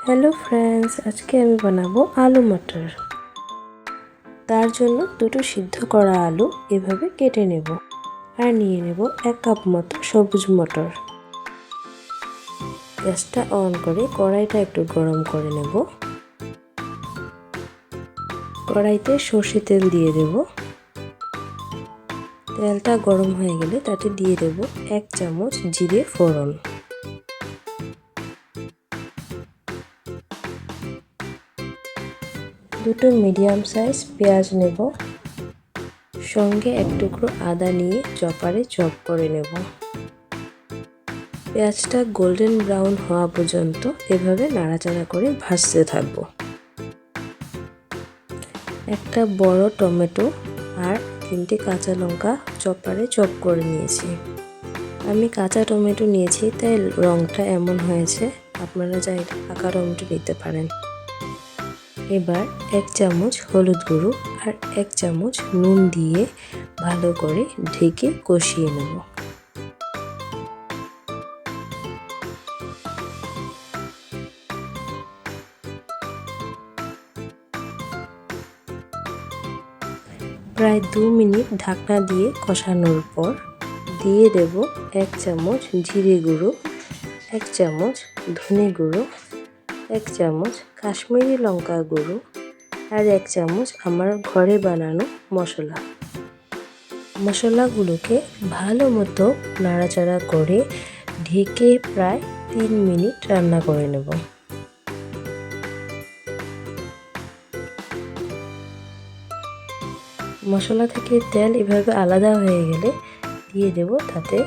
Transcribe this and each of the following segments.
Hello friends, আজকে আমি বানাবো আলু মটর। তার জন্য দুটো সিদ্ধ করা আলু এভাবে কেটে নেব আর নিয়ে নেব 1 কাপ মতো সবুজ মটর। গ্যাসটা অন করে কড়াইটা একটু গরম করে নেব। কড়াইতে সর্ষে তেল দিয়ে দেব। তেলটা গরম হয়ে গেলে তাতে দিয়ে দেব 1 চামচ জিরে ফোড়ন। দুটো মিডিয়াম সাইজ পেঁয়াজ নেব, সঙ্গে এক টুকরো আদা নিয়ে চপারে চপ করে নেব। পেঁয়াজটা গোল্ডেন ব্রাউন হওয়া পর্যন্ত এভাবে নাড়াচাড়া করে ভাজতে থাকব। একটা বড় টমেটো আর 3টে কাঁচা লঙ্কা চপারে চপ করে নিয়েছি। আমি কাঁচা টমেটো নিয়েছি তাই রঙটা এমন হয়েছে, আপনারা চাইলে পাকা টমেটো নিতে পারেন। এবার 1 চামচ হলুদ গুঁড়ো আর 1 চামচ নুন দিয়ে ভালো করে ঢেকে কষিয়ে নেব। প্রায় 2 মিনিট ঢাকনা দিয়ে কষানোর পর দিয়ে দেব 1 চামচ জিরে গুঁড়ো, 1 চামচ ধনে গুঁড়ো, 1 চামচ কাশ্মীরি লঙ্কা গুঁড়ো আর 1 চামচ আমার ঘরে বানানো মশলা। মশলাগুলোকে ভালো মতো নাড়াচাড়া করে ঢেকে প্রায় 3 মিনিট রান্না করে নেব। মশলা থেকে তেল এভাবে আলাদা হয়ে গেলে দিয়ে দেব তাতে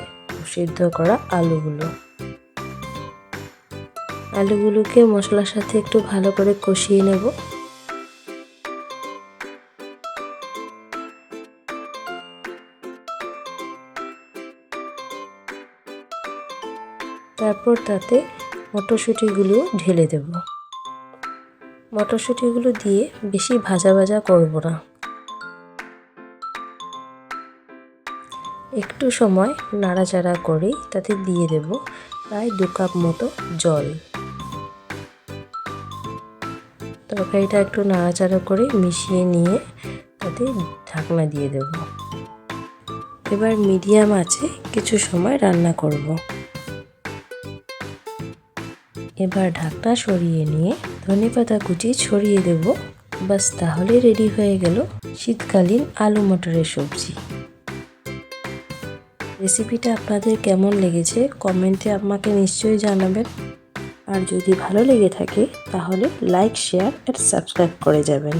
সিদ্ধ করা আলুগুলোকে মশলার সাথে একটু ভালো করে কষিয়ে নেব। তারপর তাতে মটরশুঁটিগুলো ঢেলে দেব। মটরশুঁটিগুলো দিয়ে বেশি ভাজা ভাজা করব না, একটু সময় নাড়াচাড়া করে তাতে দিয়ে দেব প্রায় 2 কাপ মতো জল। তরকারিটা একটু নাড়াচাড়া করে মিশিয়ে নিয়ে তাতে ঢাকনা দিয়ে দেব। এবার মিডিয়াম আঁচে কিছু সময় রান্না করব। এবার ঢাকনা সরিয়ে নিয়ে ধনেপাতা কুচি ছড়িয়ে দেব। বাস, তাহলে রেডি হয়ে গেল শীতকালীন আলু মটরের সবজি। রেসিপিটা আপনাদের কেমন লেগেছে কমেন্টে আমাকে নিশ্চয়ই জানাবেন। আর যদি ভালো লেগে থাকে তাহলে লাইক, শেয়ার আর সাবস্ক্রাইব করে যাবেন।